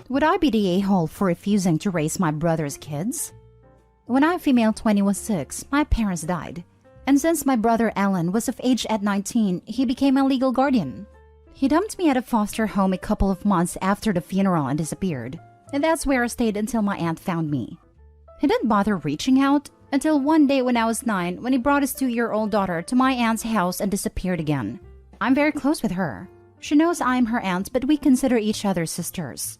Would I be the a-hole for refusing to raise my brother's kids? When I, female 20, was 6, my parents died. And since my brother Alan was of age at 19, he became a legal guardian. He dumped me at a foster home a couple of months after the funeral and disappeared. And that's where I stayed until my aunt found me. He didn't bother reaching out until one day when I was 9, when he brought his 2-year-old daughter to my aunt's house and disappeared again. I'm very close with her. She knows I'm her aunt, but we consider each other sisters.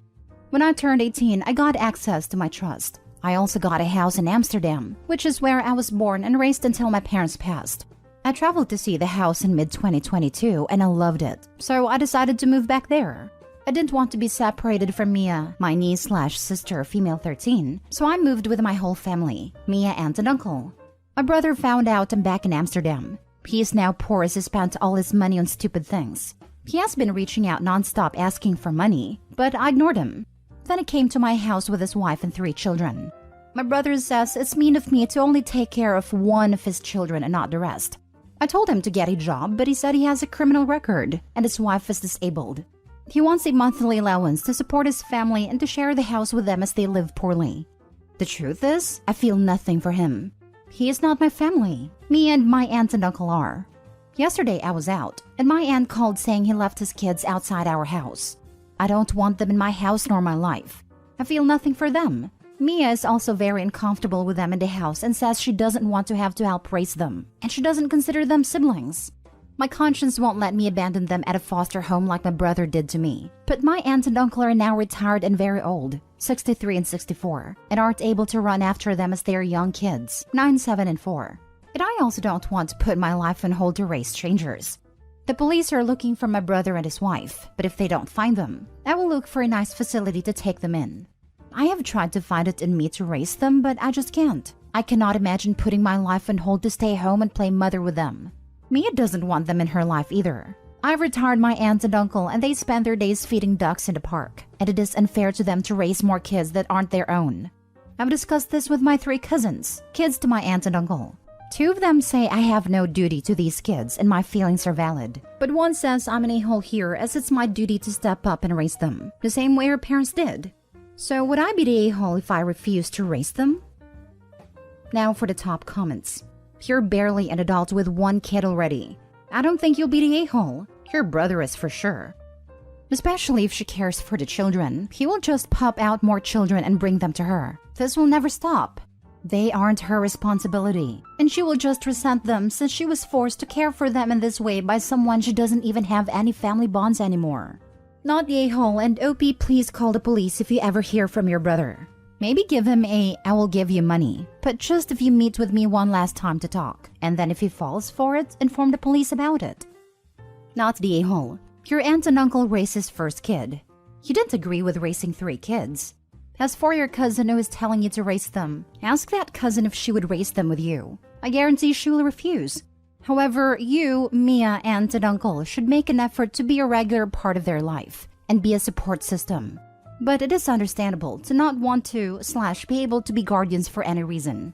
When I turned 18, I got access to my trust. I also got a house in Amsterdam, which is where I was born and raised until my parents passed. I traveled to see the house in mid-2022 and I loved it, so I decided to move back there. I didn't want to be separated from Mia, my niece/sister, female 13, so I moved with my whole family, Mia, aunt and uncle. My brother found out I'm back in Amsterdam. He is now poor as he spent all his money on stupid things. He has been reaching out nonstop asking for money, but I ignored him. Then he came to my house with his wife and 3 children. My brother says it's mean of me to only take care of one of his children and not the rest. I told him to get a job, but he said he has a criminal record and his wife is disabled. He wants a monthly allowance to support his family and to share the house with them as they live poorly. The truth is, I feel nothing for him. He is not my family. Me and my aunt and uncle are. Yesterday I was out, and my aunt called saying he left his kids outside our house. I don't want them in my house nor my life. I feel nothing for them. Mia is also very uncomfortable with them in the house and says she doesn't want to have to help raise them, and she doesn't consider them siblings. My conscience won't let me abandon them at a foster home like my brother did to me. But my aunt and uncle are now retired and very old, 63 and 64, and aren't able to run after them as they are young kids, 9, 7, and 4. And I also don't want to put my life on hold to raise strangers. The police are looking for my brother and his wife, but if they don't find them, I will look for a nice facility to take them in. I have tried to find it in me to raise them, but I just can't. I cannot imagine putting my life on hold to stay home and play mother with them. Mia doesn't want them in her life either. I've retired my aunt and uncle and they spend their days feeding ducks in the park, and it is unfair to them to raise more kids that aren't their own. I've discussed this with my 3 cousins, kids to my aunt and uncle. 2 of them say I have no duty to these kids and my feelings are valid. But one says I'm an a-hole here as it's my duty to step up and raise them, the same way her parents did. So would I be the a-hole if I refused to raise them? Now for the top comments. You're barely an adult with 1 kid already. I don't think you'll be the a-hole. Your brother is for sure. Especially if she cares for the children. He will just pop out more children and bring them to her. This will never stop. They aren't her responsibility, and she will just resent them since she was forced to care for them in this way by someone she doesn't even have any family bonds anymore. Not the a-hole, and OP, please call the police if you ever hear from your brother. Maybe give him a "I will give you money," but just if you meet with me one last time to talk, and then if he falls for it, inform the police about it. Not the a-hole. Your aunt and uncle raised his first kid. You didn't agree with raising 3 kids. As for your cousin who is telling you to raise them, ask that cousin if she would raise them with you. I guarantee she will refuse. However, you, Mia, aunt and uncle should make an effort to be a regular part of their life and be a support system. But it is understandable to not want to / be able to be guardians for any reason.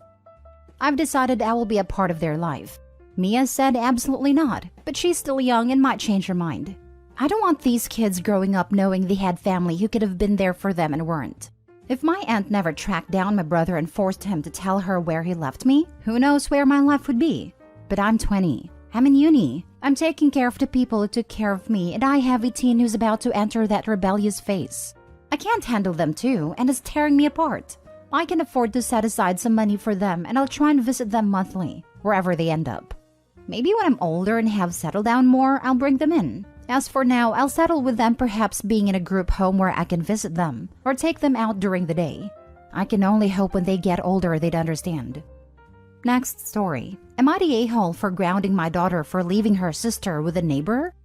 I've decided I will be a part of their life. Mia said absolutely not, but she's still young and might change her mind. I don't want these kids growing up knowing they had family who could have been there for them and weren't. If my aunt never tracked down my brother and forced him to tell her where he left me, who knows where my life would be? But I'm 20. I'm in uni. I'm taking care of the people who took care of me, and I have a teen who's about to enter that rebellious phase. I can't handle them too, and it's tearing me apart. I can afford to set aside some money for them, and I'll try and visit them monthly, wherever they end up. Maybe when I'm older and have settled down more, I'll bring them in. As for now, I'll settle with them, perhaps being in a group home where I can visit them or take them out during the day. I can only hope when they get older they'd understand. Next story. Am I the a-hole for grounding my daughter for leaving her sister with a neighbor?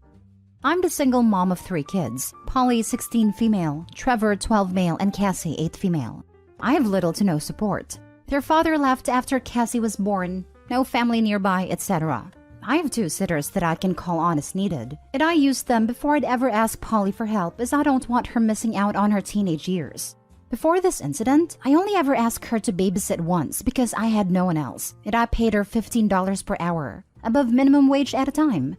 I'm the single mom of 3 kids. Polly, 16 female, Trevor, 12 male, and Cassie, 8 female. I have little to no support. Their father left after Cassie was born, no family nearby, etc. I have 2 sitters that I can call on as needed, and I use them before I'd ever ask Polly for help as I don't want her missing out on her teenage years. Before this incident, I only ever asked her to babysit once because I had no one else, and I paid her $15 per hour, above minimum wage at a time.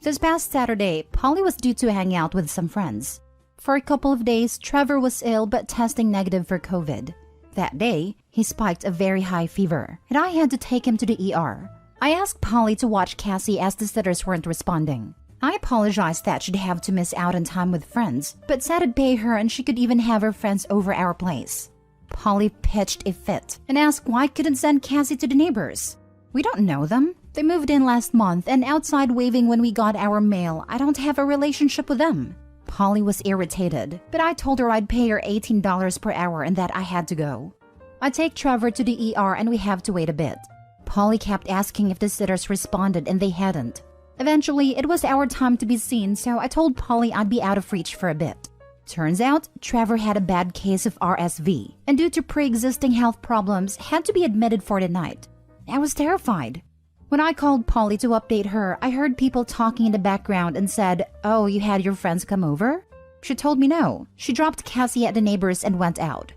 This past Saturday, Polly was due to hang out with some friends. For a couple of days, Trevor was ill but testing negative for COVID. That day, he spiked a very high fever, and I had to take him to the ER. I asked Polly to watch Cassie as the sitters weren't responding. I apologized that she'd have to miss out on time with friends, but said I'd pay her and she could even have her friends over our place. Polly pitched a fit and asked why I couldn't send Cassie to the neighbors. We don't know them. They moved in last month and outside waving when we got our mail. I don't have a relationship with them. Polly was irritated, but I told her I'd pay her $18 per hour and that I had to go. I take Trevor to the ER and we have to wait a bit. Polly kept asking if the sitters responded and they hadn't. Eventually, it was our time to be seen, so I told Polly I'd be out of reach for a bit. Turns out, Trevor had a bad case of RSV, and due to pre-existing health problems, had to be admitted for the night. I was terrified. When I called Polly to update her, I heard people talking in the background and said, "Oh, you had your friends come over?" She told me no. She dropped Cassie at the neighbors and went out.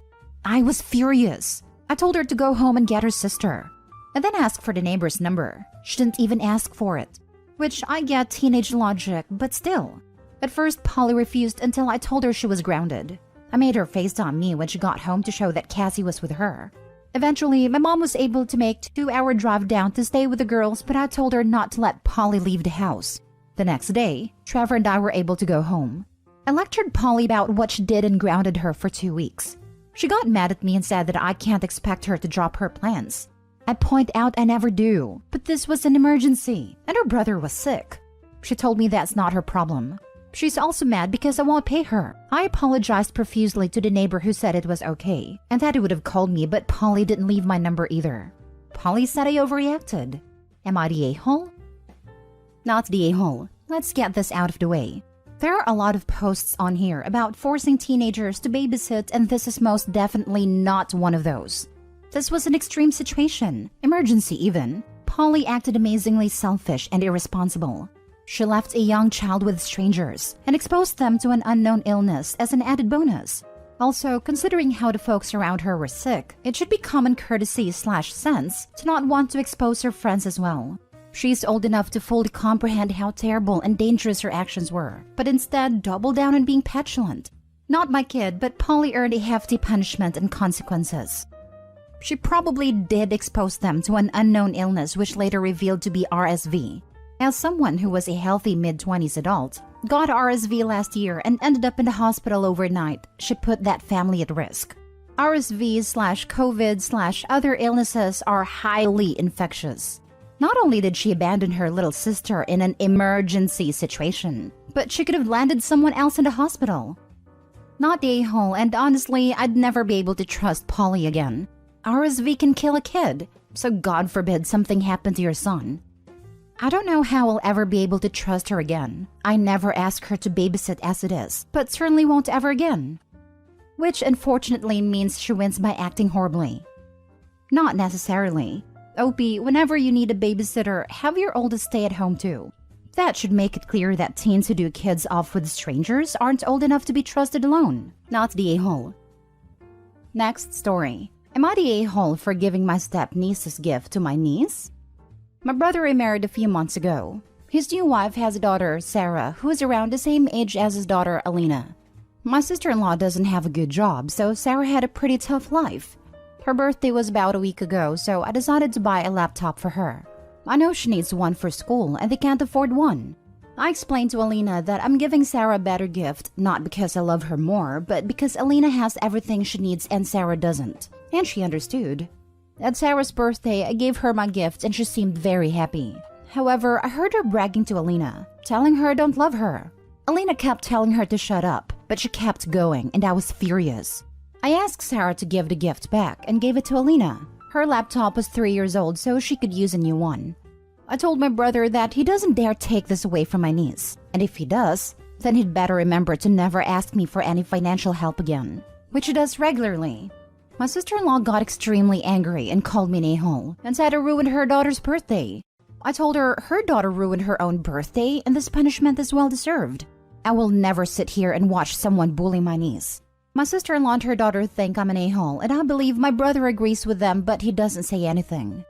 I was furious. I told her to go home and get her sister. I then asked for the neighbor's number. She didn't even ask for it. Which I get teenage logic, but still. At first, Polly refused until I told her she was grounded. I made her FaceTime me when she got home to show that Cassie was with her. Eventually, my mom was able to make a 2-hour drive down to stay with the girls, but I told her not to let Polly leave the house. The next day, Trevor and I were able to go home. I lectured Polly about what she did and grounded her for 2 weeks. She got mad at me and said that I can't expect her to drop her plans. I point out I never do, but this was an emergency, and her brother was sick. She told me that's not her problem. She's also mad because I won't pay her. I apologized profusely to the neighbor who said it was okay, and that he would have called me, but Polly didn't leave my number either. Polly said I overreacted. Am I the a-hole? Not the a-hole. Let's get this out of the way. There are a lot of posts on here about forcing teenagers to babysit, and this is most definitely not one of those. This was an extreme situation, emergency even. Polly acted amazingly selfish and irresponsible. She left a young child with strangers and exposed them to an unknown illness as an added bonus. Also, considering how the folks around her were sick, it should be common courtesy/sense to not want to expose her friends as well. She's old enough to fully comprehend how terrible and dangerous her actions were, but instead doubled down on being petulant. Not my kid, but Polly earned a hefty punishment and consequences. She probably did expose them to an unknown illness which later revealed to be RSV. As someone who was a healthy mid-20s adult, got RSV last year and ended up in the hospital overnight, she put that family at risk. RSV/COVID/other illnesses are highly infectious. Not only did she abandon her little sister in an emergency situation, but she could have landed someone else in the hospital. Not the a-hole, and honestly, I'd never be able to trust Polly again. RSV can kill a kid, so God forbid something happened to your son. I don't know how I'll ever be able to trust her again. I never ask her to babysit as it is, but certainly won't ever again. Which unfortunately means she wins by acting horribly. Not necessarily. Opie, whenever you need a babysitter, have your oldest stay at home too. That should make it clear that teens who do kids off with strangers aren't old enough to be trusted alone. Not the a-hole. Next story. Am I the a-hole for giving my step-niece's gift to my niece? My brother remarried a few months ago. His new wife has a daughter, Sarah, who is around the same age as his daughter, Alina. My sister-in-law doesn't have a good job, so Sarah had a pretty tough life. Her birthday was about a week ago, so I decided to buy a laptop for her. I know she needs one for school, and they can't afford one. I explained to Alina that I'm giving Sarah a better gift, not because I love her more, but because Alina has everything she needs and Sarah doesn't. And she understood. At Sarah's birthday, I gave her my gift and she seemed very happy. However, I heard her bragging to Alina, telling her I don't love her. Alina kept telling her to shut up, but she kept going and I was furious. I asked Sarah to give the gift back and gave it to Alina. Her laptop was 3 years old, so she could use a new one. I told my brother that he doesn't dare take this away from my niece, and if he does, then he'd better remember to never ask me for any financial help again, which he does regularly. My sister-in-law got extremely angry and called me an a-hole and said I ruined her daughter's birthday. I told her her daughter ruined her own birthday and this punishment is well-deserved. I will never sit here and watch someone bully my niece. My sister-in-law and her daughter think I'm an a-hole, and I believe my brother agrees with them, but he doesn't say anything.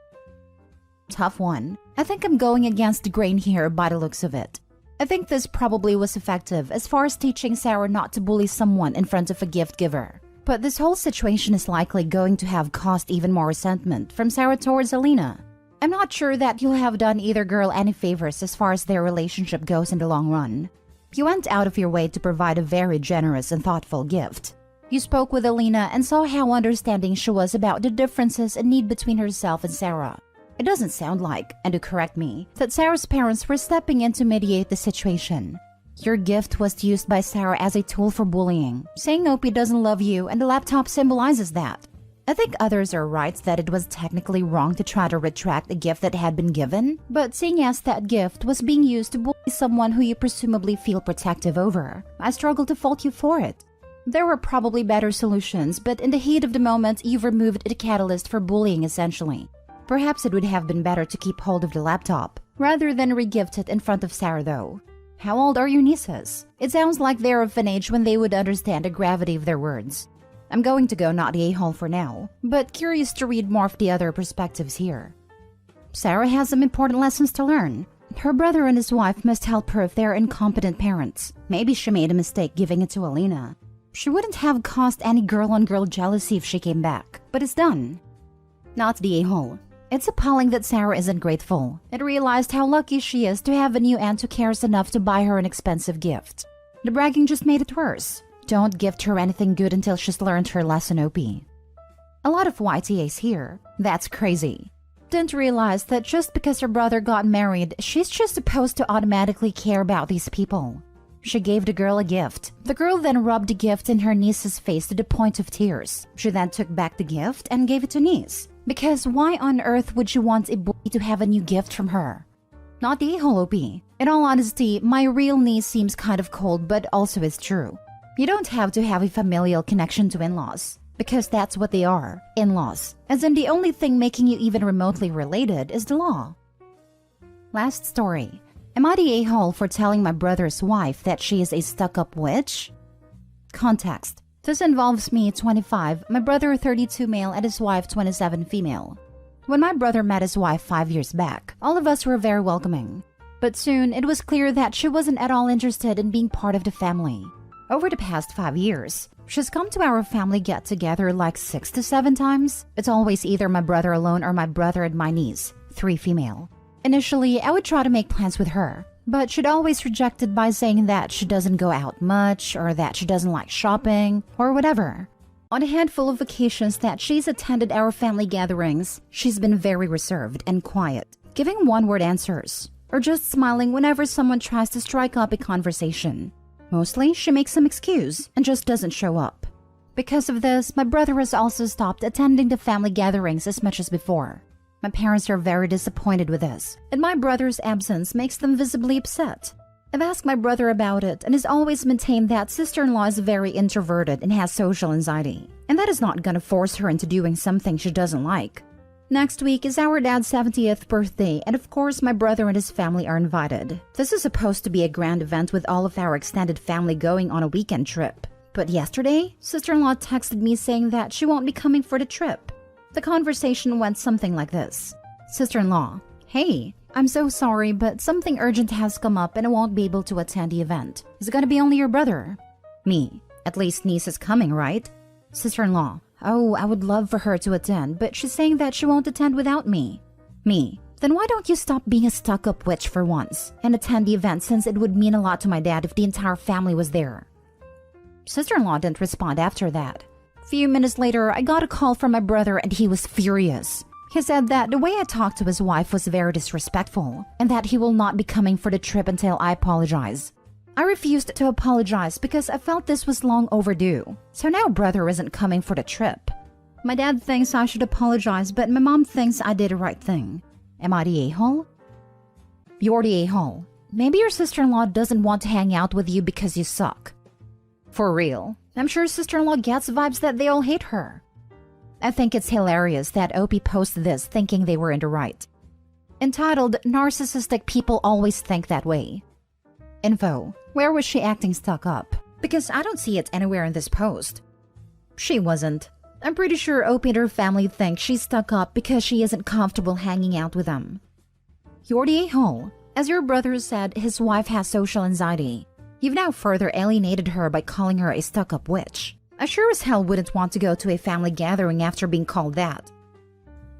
Tough one. I think I'm going against the grain here by the looks of it. I think this probably was effective as far as teaching Sarah not to bully someone in front of a gift giver. But this whole situation is likely going to have caused even more resentment from Sarah towards Alina. I'm not sure that you'll have done either girl any favors as far as their relationship goes in the long run. You went out of your way to provide a very generous and thoughtful gift. You spoke with Alina and saw how understanding she was about the differences and need between herself and Sarah. It doesn't sound like, and to correct me, that Sarah's parents were stepping in to mediate the situation. Your gift was used by Sarah as a tool for bullying, saying Opie doesn't love you and the laptop symbolizes that. I think others are right that it was technically wrong to try to retract a gift that had been given, but seeing as that gift was being used to bully someone who you presumably feel protective over, I struggle to fault you for it. There were probably better solutions, but in the heat of the moment, you've removed the catalyst for bullying essentially. Perhaps it would have been better to keep hold of the laptop, rather than re-gift it in front of Sarah though. How old are your nieces? It sounds like they're of an age when they would understand the gravity of their words. I'm going to go not the a-hole for now, but curious to read more of the other perspectives here. Sarah has some important lessons to learn. Her brother and his wife must help her if they're incompetent parents. Maybe she made a mistake giving it to Alina. She wouldn't have caused any girl-on-girl jealousy if she came back, but it's done. Not the a-hole. It's appalling that Sarah isn't grateful and realized how lucky she is to have a new aunt who cares enough to buy her an expensive gift. The bragging just made it worse. Don't gift her anything good until she's learned her lesson, Opie. A lot of YTAs here. That's crazy. Didn't realize that just because her brother got married, she's just supposed to automatically care about these people. She gave the girl a gift. The girl then rubbed the gift in her niece's face to the point of tears. She then took back the gift and gave it to niece. Because why on earth would you want a boy to have a new gift from her? Not the a-hole, Opie. In all honesty, my real niece seems kind of cold, but also is true. You don't have to have a familial connection to in-laws, because that's what they are, in-laws. As in the only thing making you even remotely related is the law. Last story. Am I the a-hole for telling my brother's wife that she is a stuck-up witch? Context. This involves me, 25, my brother 32 male and his wife 27 female. When my brother met his wife 5 years back, all of us were very welcoming. But soon it was clear that she wasn't at all interested in being part of the family. Over the past 5 years, she's come to our family get-together like 6 to 7 times. It's always either my brother alone or my brother and my niece, 3 female. Initially, I would try to make plans with her, but she'd always reject it by saying that she doesn't go out much or that she doesn't like shopping or whatever. On a handful of occasions that she's attended our family gatherings, she's been very reserved and quiet, giving one-word answers, or just smiling whenever someone tries to strike up a conversation. Mostly, she makes some excuse and just doesn't show up. Because of this, my brother has also stopped attending the family gatherings as much as before. My parents are very disappointed with this, and my brother's absence makes them visibly upset. I've asked my brother about it and has always maintained that sister-in-law is very introverted and has social anxiety, and that is not gonna force her into doing something she doesn't like. Next week is our dad's 70th birthday, and of course my brother and his family are invited. This is supposed to be a grand event with all of our extended family going on a weekend trip. But yesterday, sister-in-law texted me saying that she won't be coming for the trip. The conversation went something like this. Sister-in-law, hey, I'm so sorry, but something urgent has come up and I won't be able to attend the event. Is it gonna be only your brother? Me, at least niece is coming, right? Sister-in-law, oh, I would love for her to attend, but she's saying that she won't attend without me. Me, then why don't you stop being a stuck-up witch for once and attend the event, since it would mean a lot to my dad if the entire family was there. Sister-in-law didn't respond after that. Few minutes later, I got a call from my brother and he was furious. He said that the way I talked to his wife was very disrespectful and that he will not be coming for the trip until I apologize. I refused to apologize because I felt this was long overdue. So now brother isn't coming for the trip. My dad thinks I should apologize, but my mom thinks I did the right thing. Am I the a-hole? You're the a-hole. Maybe your sister-in-law doesn't want to hang out with you because you suck. For real. I'm sure sister-in-law gets vibes that they all hate her. I think it's hilarious that Opie posted this thinking they were in the right. Entitled, Narcissistic People Always Think That Way. Info, where was she acting stuck up? Because I don't see it anywhere in this post. She wasn't. I'm pretty sure Opie and her family think she's stuck up because she isn't comfortable hanging out with them. You're the a-hole. As your brother said, his wife has social anxiety. You've now further alienated her by calling her a stuck-up witch. I sure as hell wouldn't want to go to a family gathering after being called that.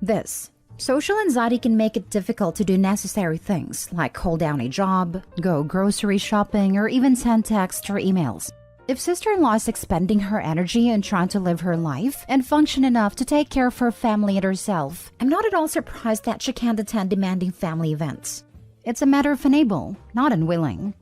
This. Social anxiety can make it difficult to do necessary things like hold down a job, go grocery shopping, or even send texts or emails. If sister-in-law is expending her energy and trying to live her life and function enough to take care of her family and herself, I'm not at all surprised that she can't attend demanding family events. It's a matter of unable, not unwilling.